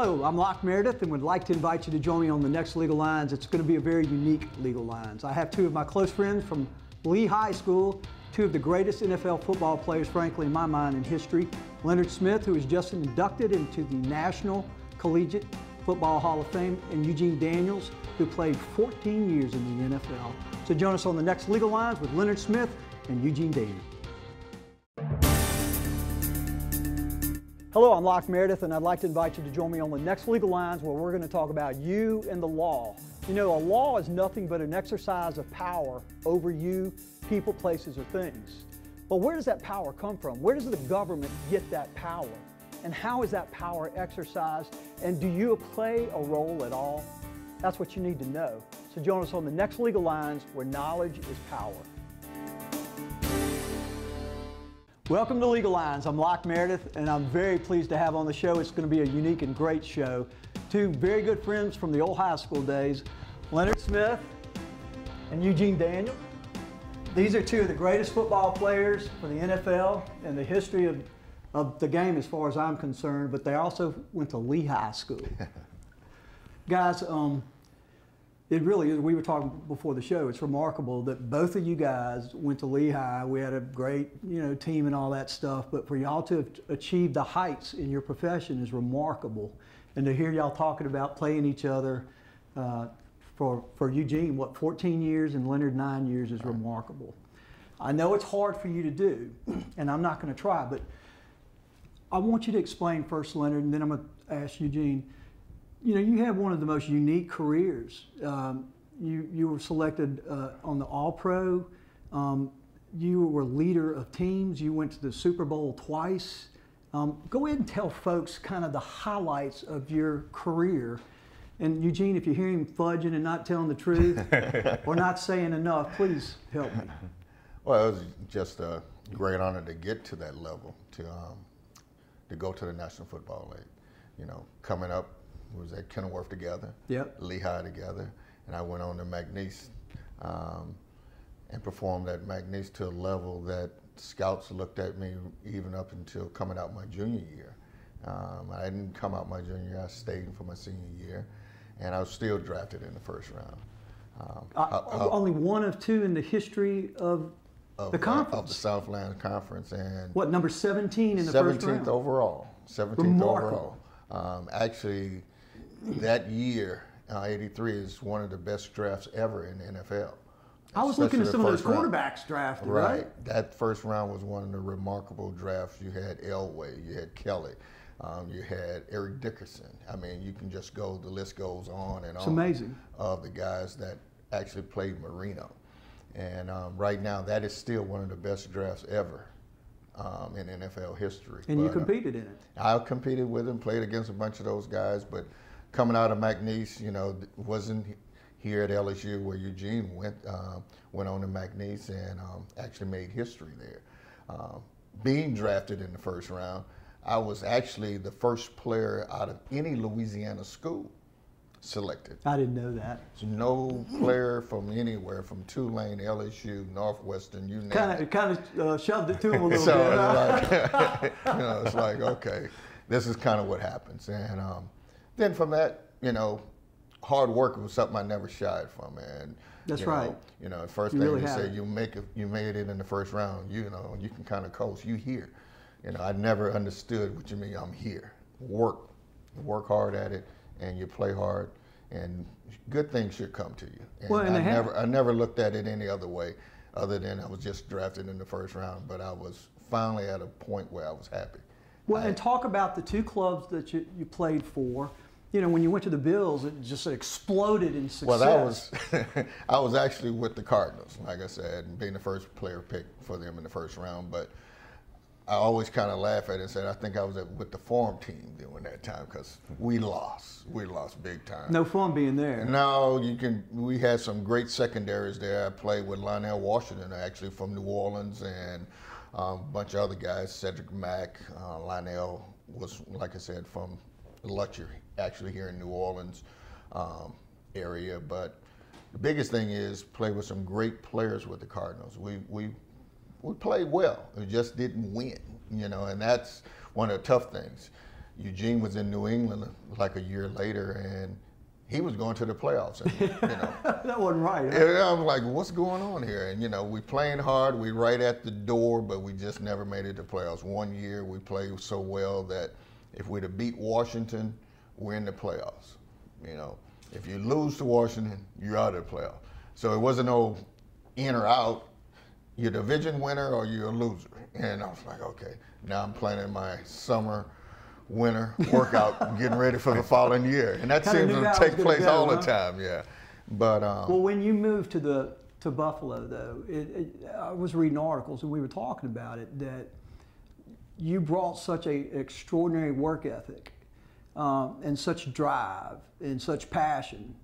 Hello, I'm Locke Meredith and would like to invite you to join me on the next Legal Lines. It's going to be a very unique Legal Lines. I have two of my close friends from Lee High School, two of the greatest NFL football players, frankly, in my mind, in history. Leonard Smith, who is just inducted into the National Collegiate Football Hall of Fame, and Eugene Daniels, who played 14 years in the NFL. So join us on the next Legal Lines with Leonard Smith and Eugene Daniels. Hello, I'm Locke Meredith, and I'd like to invite you to join me on the next Legal Lines, where we're going to talk about you and the law. You know, a law is nothing but an exercise of power over you, people, places, or things. But where does that power come from? Where does the government get that power? And how is that power exercised? And do you play a role at all? That's what you need to know. So join us on the next Legal Lines, where knowledge is power. Welcome to Legal Lines. I'm Locke Meredith, and I'm very pleased to have on the show. It's going to be a unique and great show. Two very good friends from the old high school days, Leonard Smith and Eugene Daniels. These are two of the greatest football players for the NFL in the history of the game as far as I'm concerned, but they also went to Lee High School. Guys, it really is, we were talking before the show, it's remarkable that both of you guys went to Lee High. We had a great, team and all that stuff, but for y'all to have achieved the heights in your profession is remarkable. And to hear y'all talking about playing each other, for Eugene, 14 years, and Leonard 9 years is remarkable. I know it's hard for you to do, and I'm not going to try, but I want you to explain first, Leonard, and then I'm going to ask Eugene. You know, you have one of the most unique careers. You were selected on the All-Pro. You were leader of teams. You went to the Super Bowl twice. Go ahead and tell folks kind of the highlights of your career. And Eugene, if you hear him fudging and not telling the truth or not saying enough, please help me. Well, it was just a great honor to get to that level, to go to the National Football League. You know, coming up, we was at Kenilworth together, yep. Lehigh together, and I went on to McNeese and performed at McNeese to a level that scouts looked at me even up until coming out my junior year. I didn't come out my junior year, I stayed for my senior year, and I was still drafted in the first round. Only one of two in the history of the conference. Of the Southland Conference. And what, number 17 in the first round? 17th overall. 17th Remarkable. overall. Actually, that year, 83 is one of the best drafts ever in the NFL. I was looking at some of those quarterbacks drafted, right? That first round was one of the remarkable drafts. You had Elway, you had Kelly, you had Eric Dickerson. I mean, you can just go, the list goes on and on. It's amazing. Of the guys that actually played Marino. And right now, that is still one of the best drafts ever in NFL history. And you competed in it. I competed with him, played against a bunch of those guys, but coming out of McNeese, wasn't here at LSU where Eugene went on to McNeese and actually made history there. Being drafted in the first round, I was actually the first player out of any Louisiana school selected. I didn't know that. So no player from anywhere, from Tulane, LSU, Northwestern, you name it. Kind of shoved it to him a little So bit. it's like, it's like, okay, this is kind of what happens. And then from that, hard work was something I never shied from. And that's right. The first thing they say, you made it in the first round. You can kind of coast. You here. I never understood what you mean. I'm here. Work hard at it, and you play hard, and good things should come to you. And well, and I never looked at it any other way, other than I was just drafted in the first round. But I was finally at a point where I was happy. Well, and talk about the two clubs that you played for. When you went to the Bills, it just exploded in success. Well, I was actually with the Cardinals, like I said, and being the first player picked for them in the first round. But I always kind of laugh at it and said I think I was with the farm team during that time because we lost big time. No fun being there. No, we had some great secondaries there. I played with Lionel Washington, actually from New Orleans, and a bunch of other guys. Cedric Mack, Lionel was, like I said, from Luxury, actually here in New Orleans area. But the biggest thing is play with some great players with the Cardinals. We played well. We just didn't win, and that's one of the tough things. Eugene was in New England like a year later, and he was going to the playoffs. And, that wasn't right. Huh? And I'm like, what's going on here? And we playing hard, we right at the door, but we just never made it to playoffs. One year we played so well that if we'd have beat Washington, we're in the playoffs. If you lose to Washington, you're out of the playoffs. So it wasn't no in or out. You're the division winner or you're a loser. And I was like, okay, now I'm planning my summer, winter workout, getting ready for the following year. And that seems to take place all the time, yeah. But well, when you moved to Buffalo, though, I was reading articles and we were talking about it, that you brought such an extraordinary work ethic and such drive and such passion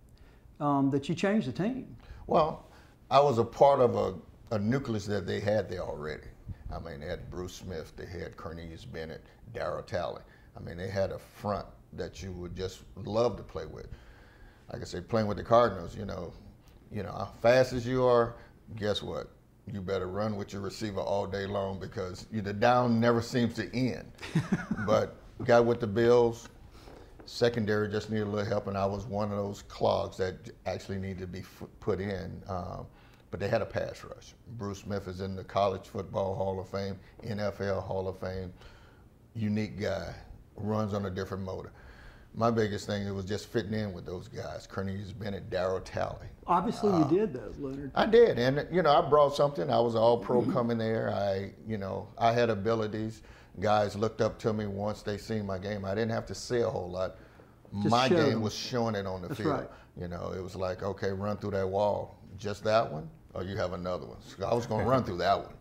that you changed the team. Well, I was a part of a nucleus that they had there already. I mean, they had Bruce Smith, they had Cornelius Bennett, Darryl Talley. I mean, they had a front that you would just love to play with. Like I say, playing with the Cardinals, how fast as you are, guess what? You better run with your receiver all day long because the down never seems to end. But got with the Bills, secondary just needed a little help, and I was one of those clogs that actually needed to be put in. But they had a pass rush. Bruce Smith is in the College Football Hall of Fame, NFL Hall of Fame, unique guy, runs on a different motor. My biggest thing, it was just fitting in with those guys, Cornelius Bennett, Darryl Talley. Obviously you did though, Leonard. I did, and I brought something. I was all pro coming there. I had abilities. Guys looked up to me once they seen my game. I didn't have to say a whole lot. My game was showing it on the field. Right. It was like, okay, run through that wall. Just that one? Or you have another one? So I was going to run through that one.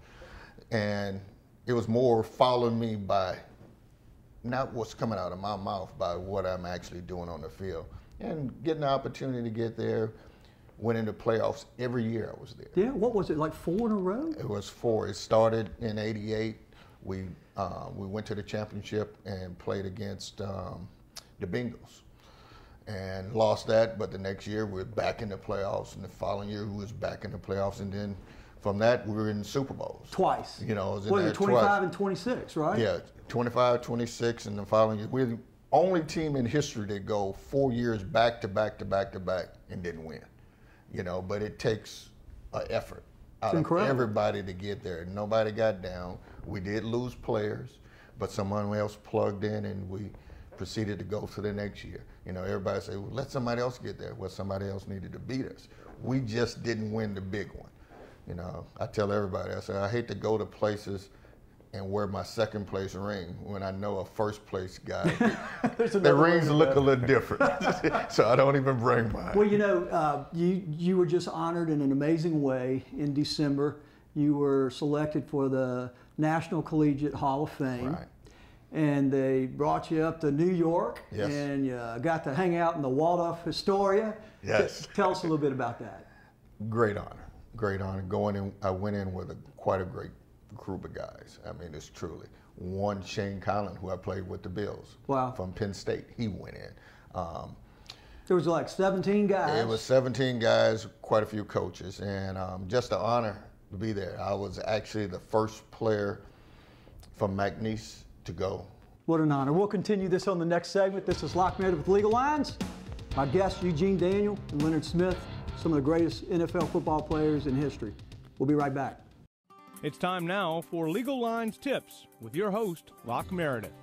And it was more following me by not what's coming out of my mouth, by what I'm actually doing on the field. And getting the opportunity to get there, went into playoffs every year I was there. Yeah, what was it, like 4 in a row? It was 4. It started in '88. We went to the championship and played against the Bengals and lost that, but the next year we were back in the playoffs, and the following year we was back in the playoffs, and then from that we were in Super Bowls. Twice. I was in what, there 25 twice. and 26, right? Yeah, 25, 26, and the following year. We're the only team in history to go 4 years back to back to back to back and didn't win. But it takes an effort out of everybody to get there. Nobody got down. We did lose players, but someone else plugged in, and we proceeded to go to the next year. Everybody say, well, let somebody else get there. Well, somebody else needed to beat us. We just didn't win the big one. I tell everybody, I say, I hate to go to places and wear my second place ring when I know a first place guy. The rings look a little different. So I don't even bring mine. Well, you were just honored in an amazing way in December. You were selected for the National Collegiate Hall of Fame. Right. And they brought you up to New York, yes. And you got to hang out in the Waldorf Astoria. Yes. Tell us a little bit about that. Great honor, great honor. Going in, I went in with quite a great group of guys. I mean, it's truly. One, Shane Collin, who I played with the Bills. Wow. From Penn State, he went in. There was like 17 guys. It was 17 guys, quite a few coaches, and just an honor to be there. I was actually the first player from McNeese to go. What an honor. We'll continue this on the next segment. This is Locke Meredith with Legal Lines. My guests, Eugene Daniels and Leonard Smith, some of the greatest NFL football players in history. We'll be right back. It's time now for Legal Lines Tips with your host, Locke Meredith.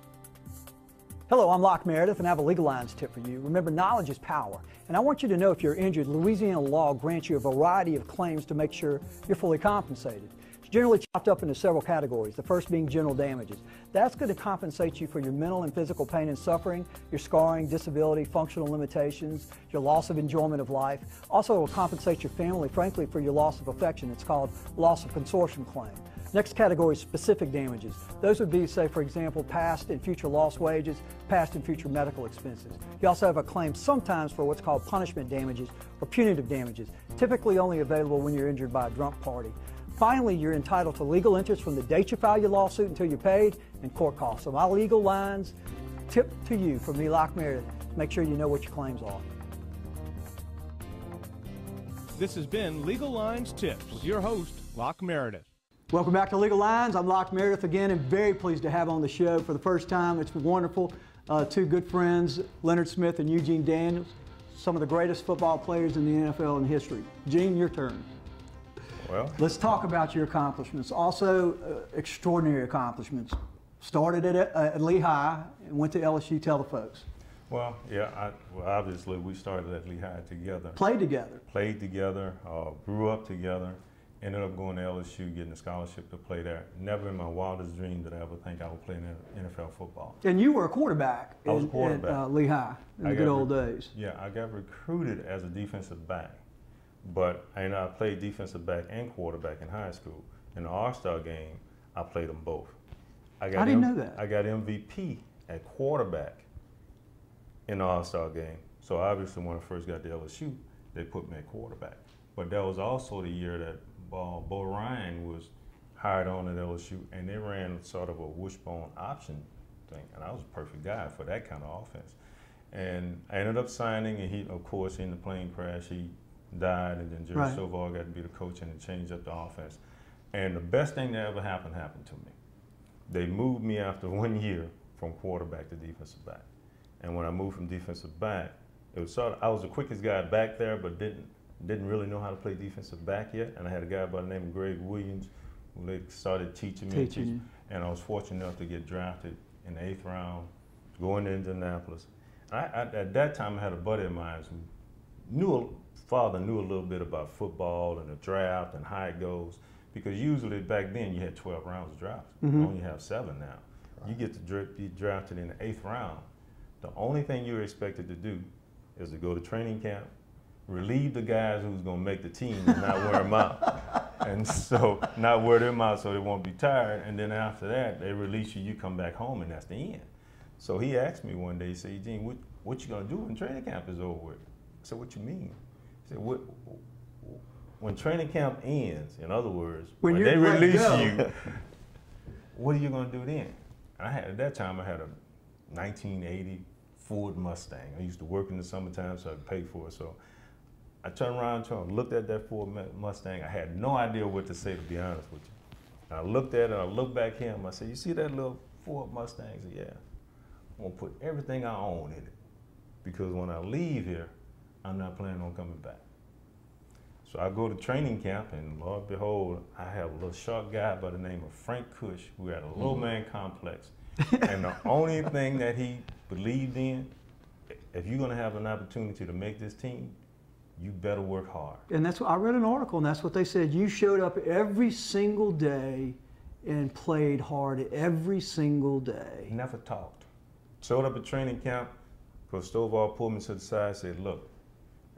Hello, I'm Locke Meredith, and I have a Legal Lines tip for you. Remember, knowledge is power. And I want you to know if you're injured, Louisiana law grants you a variety of claims to make sure you're fully compensated. It's generally chopped up into several categories, the first being general damages. That's going to compensate you for your mental and physical pain and suffering, your scarring, disability, functional limitations, your loss of enjoyment of life. Also, it will compensate your family, frankly, for your loss of affection. It's called loss of consortium claim. Next category is specific damages. Those would be, say, for example, past and future lost wages, past and future medical expenses. You also have a claim sometimes for what's called punishment damages or punitive damages, typically only available when you're injured by a drunk party. Finally, you're entitled to legal interest from the date you file your lawsuit until you're paid and court costs. So my Legal Lines tip to you from me, Locke Meredith, make sure you know what your claims are. This has been Legal Lines Tips with your host, Locke Meredith. Welcome back to Legal Lines. I'm Locke Meredith again, and very pleased to have on the show for the first time. It's wonderful. two good friends, Leonard Smith and Eugene Daniels, some of the greatest football players in the NFL in history. Gene, your turn. Well, let's talk about your accomplishments. Also, extraordinary accomplishments. Started at Lehigh and went to LSU. Tell the folks. Well, yeah, well, obviously we started at Lehigh together. Played together. Played together, grew up together, ended up going to LSU, getting a scholarship to play there. Never in my wildest dream did I ever think I would play in NFL football. And you were a quarterback, I was a quarterback. At Lehigh in the good old days. Yeah, I got recruited as a defensive back, but I played defensive back and quarterback in high school. In the All-Star game, I played them both. I didn't know that. I got MVP at quarterback in the All-Star game. So obviously when I first got to LSU, they put me at quarterback. But that was also the year that Bo Ryan was hired on at LSU, and they ran sort of a wishbone option thing, and I was a perfect guy for that kind of offense. And I ended up signing, and he, of course, in the plane crash, he died, and then Jerry Silverall got to be the coach, and it changed up the offense. And the best thing that ever happened to me. They moved me after 1 year from quarterback to defensive back. And when I moved from defensive back, it was sort of, I was the quickest guy back there, but didn't really know how to play defensive back yet. And I had a guy by the name of Greg Williams who they started teaching me. And I was fortunate enough to get drafted in the 8th round, going to Indianapolis. At that time, I had a buddy of mine who father knew a little bit about football and the draft and how it goes. Because usually back then you had 12 rounds of drafts. You only have 7 now. Right. You get to be drafted in the 8th round. The only thing you're expected to do is to go to training camp, relieve the guys who's going to make the team and not wear them out. And so, not wear them out so they won't be tired. And then after that, they release you, you come back home, and that's the end. So he asked me one day, he said, Eugene, what you going to do when training camp is over with? I said, what you mean? He said, when training camp ends, in other words, when they release you, what are you going to do then? And at that time, I had a 1980 Ford Mustang. I used to work in the summertime, so I could pay for it. So I turned around and looked at that Ford Mustang. I had no idea what to say, to be honest with you. And I looked at it, and I looked back at him. I said, you see that little Ford Mustang? He said, yeah. I'm going to put everything I own in it. Because when I leave here, I'm not planning on coming back. So I go to training camp, and Lord behold, I have a little short guy by the name of Frank Cush, who had a low man complex. And the only thing that he believed in, if you're going to have an opportunity to make this team, you better work hard. And that's what I read an article, and that's what they said. You showed up every single day and played hard every single day. Never talked. Showed up at training camp, Coach Stovall pulled me to the side and said, look,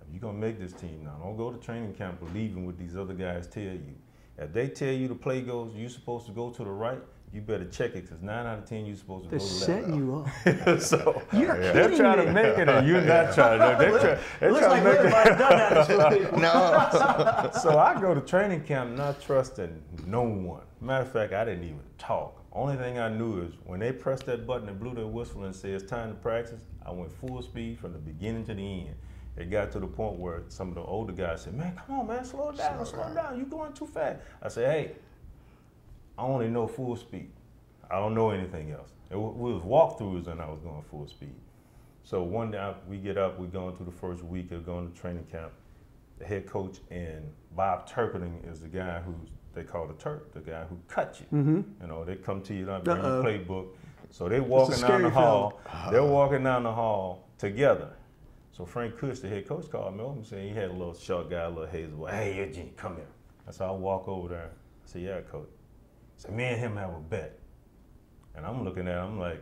if you're going to make this team now, don't go to training camp believing what these other guys tell you. If they tell you the play goes, you're supposed to go to the right, you better check it, because 9 out of 10 you're supposed to go to the left. They're setting you up. So they're trying to make it, and you're not trying to. They're trying to make it. Done that No. So I go to training camp not trusting no one. Matter of fact, I didn't even talk. Only thing I knew is when they pressed that button and blew their whistle and said it's time to practice, I went full speed from the beginning to the end. It got to the point where some of the older guys said, man, come on, man, slow down, you're going too fast. I said, hey, I only know full speed. I don't know anything else. We was walkthroughs and I was going full speed. So one day we get up, we're going through the first week of going to training camp. The head coach and Bob Turpinning is the guy they call the Turk, the guy who cut you. You know, they come to you, they bring your playbook. So they're walking down the hall. They're walking down the hall together. So Frank Cush, the head coach, called me over and said he had a little short guy, a little hazel boy. Hey, Eugene, come here. So I walk over there. I said, yeah, coach. I said, me and him have a bet. And I'm looking at him like,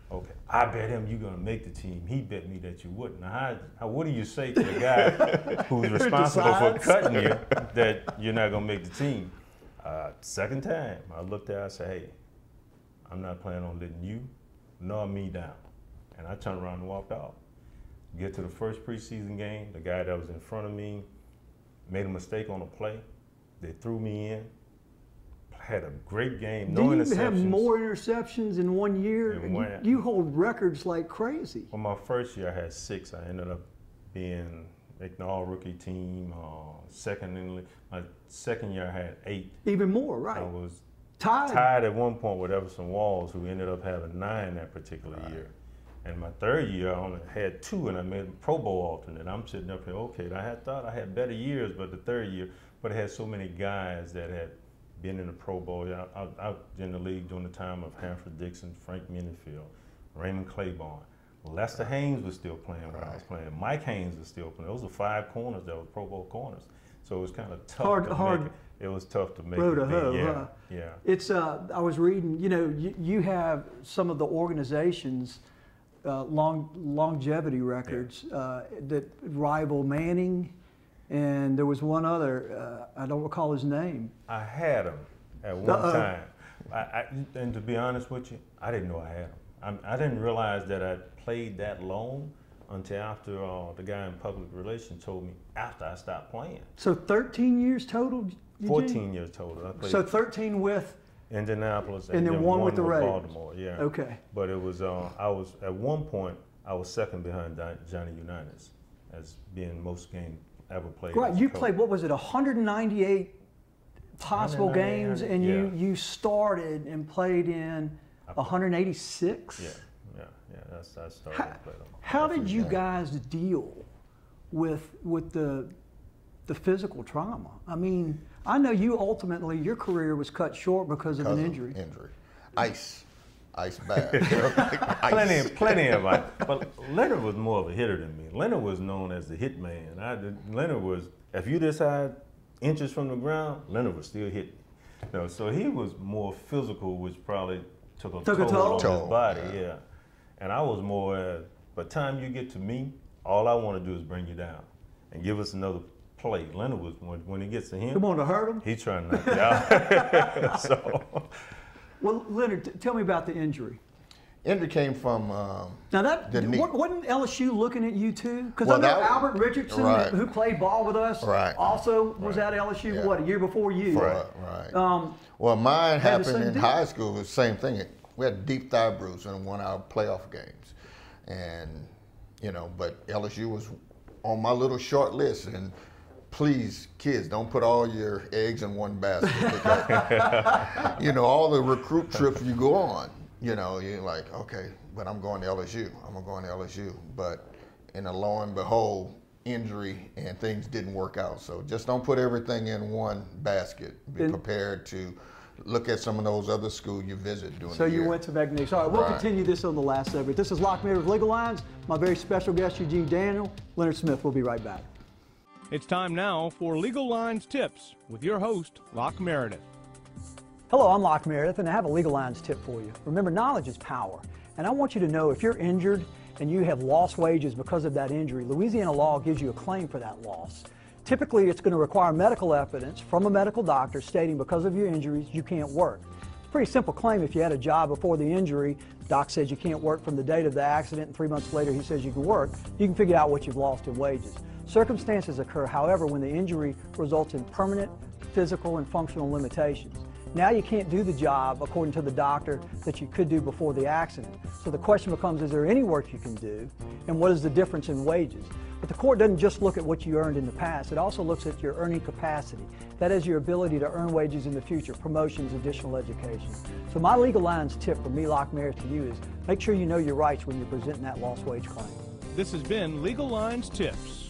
okay, I bet him you're gonna make the team. He bet me that you wouldn't. Now, what do you say to the guy who's responsible for cutting you that you're not gonna make the team? Second time, I looked at him, I said, hey, I'm not planning on letting you nor me down. And I turned around and walked off. Get to the first preseason game, the guy that was in front of me made a mistake on a play. They threw me in. Had a great game, no interceptions. You have more interceptions in 1 year? You hold records like crazy. Well, my first year I had 6. I ended up being making the all-rookie team. My second year I had 8. Even more, right? I was tied at one point with Everson Walls, who ended up having 9 that particular year. And my third year, I only had 2, and I made a Pro Bowl alternate. I'm sitting up here, okay, I had thought I had better years, but the third year, but I had so many guys that had been in the Pro Bowl. I was in the league during the time of Hanford Dixon, Frank Minifield, Raymond Claiborne. Lester Haynes was still playing when I was playing. Mike Haynes was still playing. Those were 5 corners that were Pro Bowl corners. So it was kind of tough to make it. It was tough to make road it. To hoe, yeah, huh? yeah. It's, I was reading, you know, you have some of the organizations, longevity records that rival Manning, and there was one other, I don't recall his name. I had him at one time. And to be honest with you, I didn't know I had him. I didn't realize that I played that long until after the guy in public relations told me after I stopped playing. So 13 years total? Eugene? 14 years total. I played so 13 with Indianapolis and then one with the Ravens. Baltimore, yeah. Okay. But it was, I was, at one point, I was second behind Johnny Unitas as being most games ever played. Right, you played, what was it, 198 possible games, and you started and played in 186? Yeah, I started to play them. How did you guys deal with the physical trauma? I mean, I know you ultimately, your career was cut short because of an injury. Ice bag. Plenty of ice. But Leonard was more of a hitter than me. Leonard was known as the hit man. Leonard was, if you decide inches from the ground, Leonard was still hitting. You know, so he was more physical, which probably took a toll on his body, yeah. And I was more, by the time you get to me, all I want to do is bring you down and give us another play. Leonard was, when he gets to him, come on, to hurt him? He's trying to knock you out. So. Well, Leonard, tell me about the injury. Injury came from now that the knee. Wasn't LSU looking at you too? Because I know Albert Richardson, who played ball with us, also was at LSU. What, a year before you? Right. Well, mine happened in high school. It was the same thing. We had a deep thigh bruise in one of our playoff games, and you know, but LSU was on my little short list. And please, kids, don't put all your eggs in one basket. Because, you know, all the recruit trips you go on, you know, you're like, okay, but I'm going to LSU. I'm going to LSU. But lo and behold, injury and things didn't work out. So just don't put everything in one basket. Be prepared to look at some of those other schools you visit during the year. So you went to McNeese. All right, we'll continue this on the last segment. This is Locke Meredith with Legal Lines. My very special guest, Eugene Daniels. Leonard Smith. We'll be right back. It's time now for Legal Lines Tips with your host, Locke Meredith. Hello, I'm Locke Meredith, and I have a Legal Lines tip for you. Remember, knowledge is power. And I want you to know if you're injured and you have lost wages because of that injury, Louisiana law gives you a claim for that loss. Typically, it's going to require medical evidence from a medical doctor stating because of your injuries, you can't work. It's a pretty simple claim. If you had a job before the injury, doc says you can't work from the date of the accident, and 3 months later he says you can work, you can figure out what you've lost in wages. Circumstances occur, however, when the injury results in permanent physical and functional limitations. Now you can't do the job, according to the doctor, that you could do before the accident. So the question becomes, is there any work you can do, and what is the difference in wages? But the court doesn't just look at what you earned in the past, it also looks at your earning capacity. That is your ability to earn wages in the future, promotions, additional education. So my Legal Lines tip from me, Locke Meredith, to you is make sure you know your rights when you're presenting that lost wage claim. This has been Legal Lines Tips.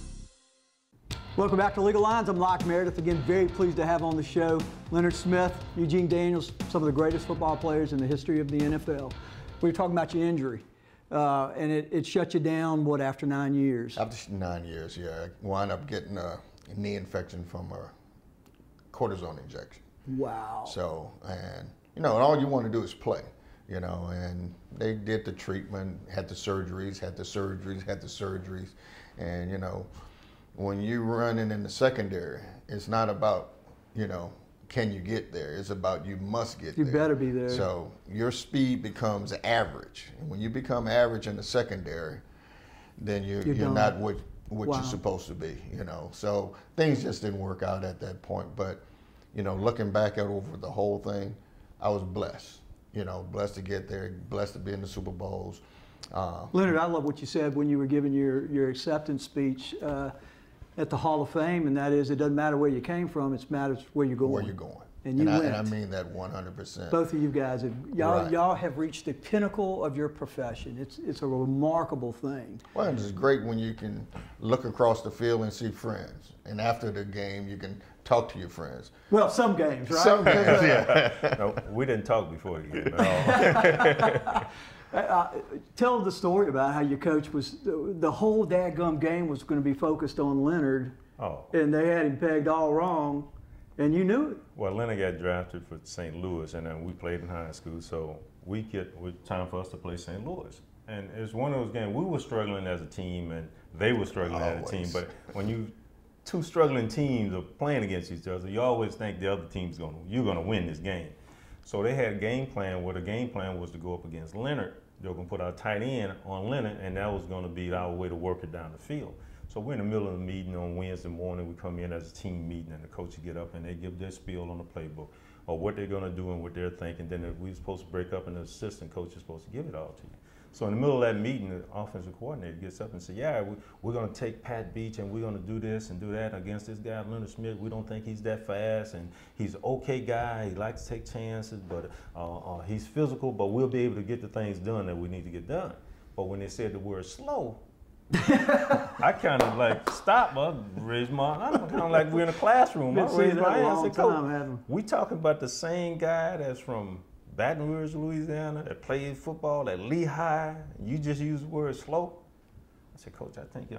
Welcome back to Legal Lines. I'm Locke Meredith. Again, very pleased to have on the show Leonard Smith, Eugene Daniels, some of the greatest football players in the history of the NFL. We were talking about your injury, and it shut you down, what, after 9 years? After 9 years, yeah. I wound up getting a knee infection from a cortisone injection. Wow. So, and, you know, all you want to do is play, you know, and they did the treatment, had the surgeries, and, you know, when you're running in the secondary, it's not about, you know, can you get there? It's about you must get there. You better be there. So your speed becomes average. And when you become average in the secondary, then you're not what you're supposed to be, you know. So things just didn't work out at that point. But, you know, looking back at over the whole thing, I was blessed. You know, blessed to get there, blessed to be in the Super Bowls. Leonard, I love what you said when you were giving your acceptance speech at the Hall of Fame, and that is, it doesn't matter where you came from, it matters where you're going. Where you're going. And you and I mean that 100%. Both of you guys, y'all have reached the pinnacle of your profession. It's a remarkable thing. Well, it's great when you can look across the field and see friends. And after the game, you can talk to your friends. Well, some games, right? Some games, yeah. No, we didn't talk before the game at all. Tell the story about how your coach was, the whole dadgum game was going to be focused on Leonard. Oh. And they had him pegged all wrong, and you knew it. Well, Leonard got drafted for St. Louis, and then we played in high school, so time for us to play St. Louis. And it's one of those games, we were struggling as a team, and they were struggling as a team, but when two struggling teams are playing against each other, you always think the other team's you're gonna win this game. So they had a game plan where the game plan was to go up against Leonard. They were gonna put our tight end on Leonard, and that was gonna be our way to work it down the field. So we're in the middle of the meeting on Wednesday morning. We come in as a team meeting, and the coach would get up and they give their spiel on the playbook or what they're gonna do and what they're thinking. Then we're supposed to break up, and the assistant coach is supposed to give it all to you. So in the middle of that meeting, the offensive coordinator gets up and says, yeah, we're going to take Pat Beach and we're going to do this and do that against this guy, Leonard Smith. We don't think he's that fast, and he's an okay guy. He likes to take chances, but he's physical, but we'll be able to get the things done that we need to get done. But when they said the word slow, I kind of like stopped. I raised my arm. I'm kind of like we're in a classroom. I raised my hand and said, Coach, we talking about the same guy that's from Baton Rouge, Louisiana, that played football at Lehigh. You just used the word slow. I said, Coach, I think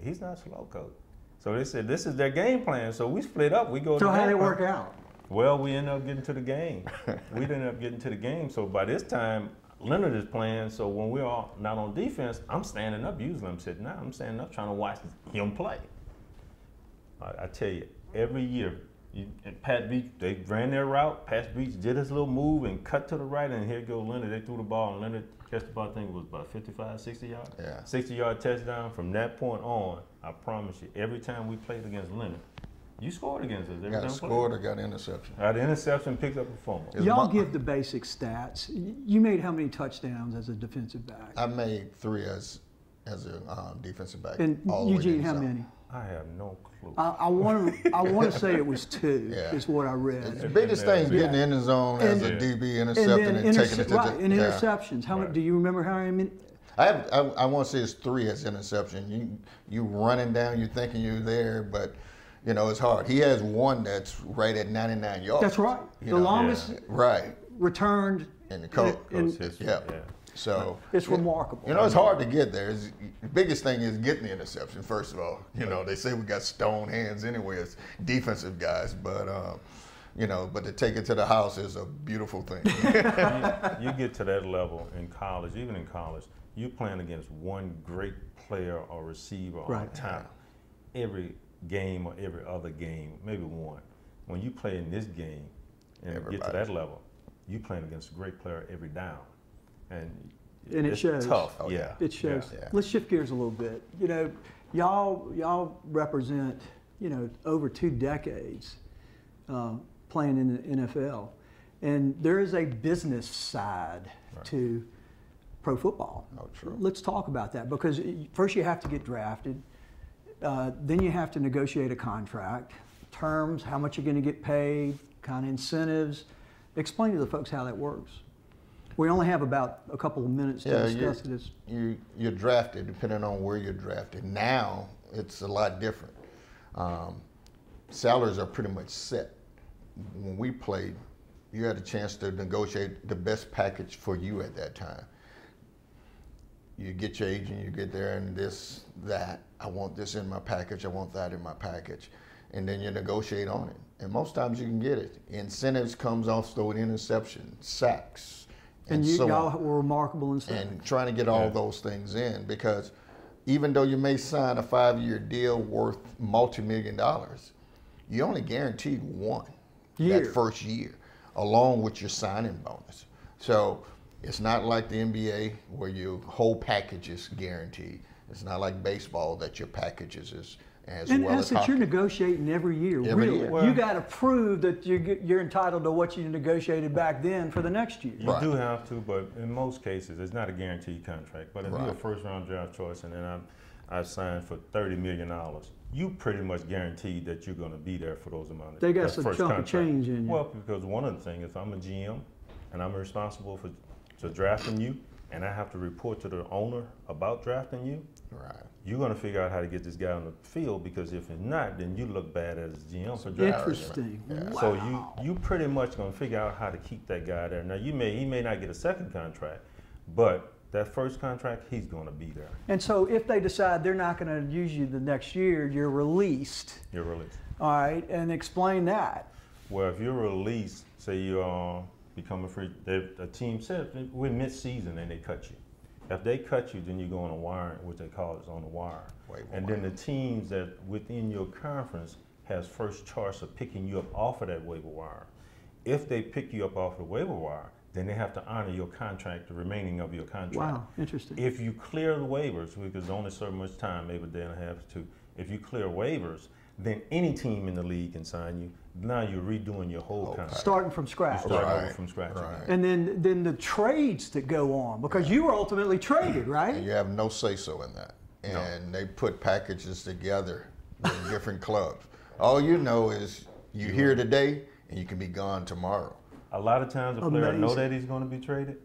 he's not slow, Coach. So they said this is their game plan. So we split up. We go. So how did it work out? Well, we ended up getting to the game. We ended up getting to the game. So by this time, Leonard is playing. So when we're all not on defense, I'm standing up. Usually I'm sitting down. I'm standing up trying to watch him play. I tell you, every year. And Pat Beach, they ran their route. Pat Beach did his little move and cut to the right, and here go Leonard. They threw the ball, and Leonard catch the ball. I think it was about 55, 60 yards. Yeah. 60-yard touchdown. From that point on, I promise you, every time we played against Leonard, you scored against us. Got scored or got interception. Got interception, picked up a fumble. Y'all give the basic stats. You made how many touchdowns as a defensive back? I made 3 as a defensive back. And Eugene, how many? I have no clue. I want to say it was 2. Yeah. Is what I read. The biggest thing is getting in the zone as a DB, intercepting and taking it to right, the and interceptions. How many? Do you remember how many? I want to say it's 3 as interception. You running down, you thinking you're there, but you know it's hard. He has 1 that's right at 99 yards. That's right. The longest right returned in the coach. Yeah. So it's remarkable. You know, it's hard to get there. The biggest thing is getting the interception, first of all. You know, they say we got stone hands anyway as defensive guys, but, you know, but to take it to the house is a beautiful thing. You get to that level in college, even in college, you're playing against one great player or receiver on top every game or every other game, maybe one. When you play in this game and get to that level, you're playing against a great player every down. And it shows. Tough. Oh, yeah. It shows. Yeah. Let's shift gears a little bit. You know, y'all represent, you know, over 2 decades playing in the NFL, and there is a business side to pro football. Oh, true. Let's talk about that, because first you have to get drafted, then you have to negotiate a contract, terms, how much you're going to get paid, kind of incentives. Explain to the folks how that works. We only have about a couple of minutes to discuss this. You're drafted, depending on where you're drafted. Now, it's a lot different. Salaries are pretty much set. When we played, you had a chance to negotiate the best package for you at that time. You get your agent, you get there, and this, that, I want this in my package, I want that in my package. And then you negotiate on it. And most times you can get it. Incentives comes off with interception, sacks. And y'all were remarkable in sacks. And trying to get all those things in, because even though you may sign a 5-year deal worth multi-million dollars, you only guaranteed 1 that first year, along with your signing bonus. So it's not like the NBA where your whole package is guaranteed. It's not like baseball that your packages is as well as hockey. You're negotiating every year. Every year. Well, you got to prove that you're entitled to what you negotiated back then for the next year. You do have to, but in most cases, it's not a guaranteed contract. But if you're a first-round draft choice, and then I signed for $30 million. You pretty much guaranteed that you're going to be there for those amounts. They got some chunk of change in you. Well, because one of the things, if I'm a GM and I'm responsible for drafting you, and I have to report to the owner about drafting you, Right. you're going to figure out how to get this guy on the field, because if it's not, then you look bad as GM for drafting. Interesting. Yeah. Wow. So you pretty much going to figure out how to keep that guy there. Now he may not get a second contract, but that first contract, he's going to be there. And so if they decide they're not going to use you the next year, you're released. You're released. All right, and explain that. Well, if you're released, say you become a free, a team said we're mid-season and they cut you. If they cut you, then you go on a wire, what they call is on the wire. And then the teams that within your conference has first choice of picking you up off of that waiver wire. If they pick you up off the waiver wire, then they have to honor your contract, the remaining of your contract. Wow, interesting. If you clear the waivers, because there's only so much time, maybe a day and a half to, if you clear waivers, then any team in the league can sign you. Now you're redoing your whole contract. Starting from scratch. You start over from scratch again. And then the trades that go on, because you were ultimately traded, right? And you have no say-so in that. And they put packages together with different clubs. All you know is you're here today and you can be gone tomorrow. A lot of times a player know that he's going to be traded,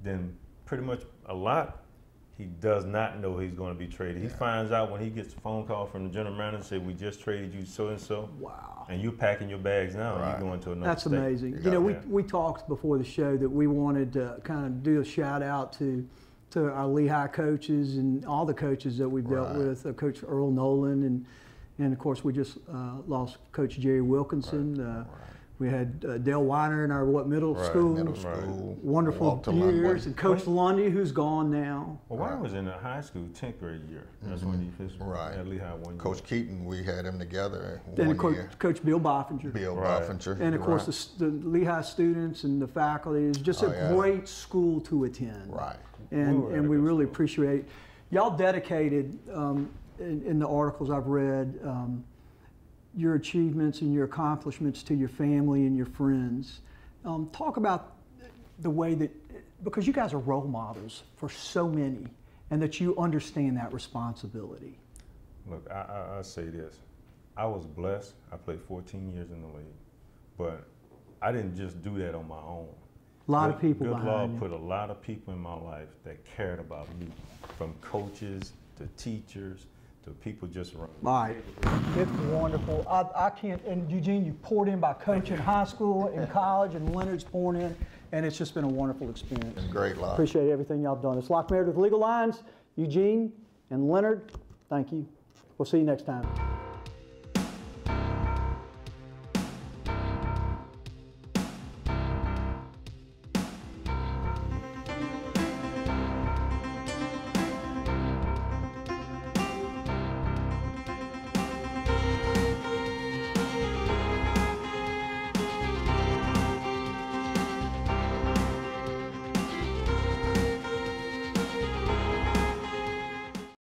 then pretty much he does not know he's going to be traded. He finds out when he gets a phone call from the general manager and say, we just traded you so-and-so. Wow. And you're packing your bags now and you're going to another state. That's amazing. You know, we talked before the show that we wanted to kind of do a shout out to our Lehigh coaches and all the coaches that we've dealt with, Coach Earl Nolan, and of course we just lost Coach Jerry Wilkinson. We had Dale Weiner in our middle school, wonderful years, and Coach Lundy, who's gone now. Well, Weiner was in the high school 10th grade year. That's when he first at Lehigh 1 year. Coach Keaton, we had him together And one year. Coach Bill Boffinger. Boffinger. And of course the Lehigh students and the faculty is just a great school to attend. Right. And we really appreciate y'all dedicated in the articles I've read. Your achievements and your accomplishments to your family and your friends. Talk about the way that, because you guys are role models for so many, and that you understand that responsibility. Look, I say this. I was blessed. I played 14 years in the league, but I didn't just do that on my own. A lot of people behind you. Good Lord put a lot of people in my life that cared about me, from coaches to teachers, to people just around. All right, it's wonderful. I can't, and Eugene, you poured in by coaching high school and college, and Leonard's pouring in, and it's just been a wonderful experience. It's great, Locke. Appreciate everything y'all done. It's Locke Meredith, Legal Lines, Eugene and Leonard, thank you. We'll see you next time.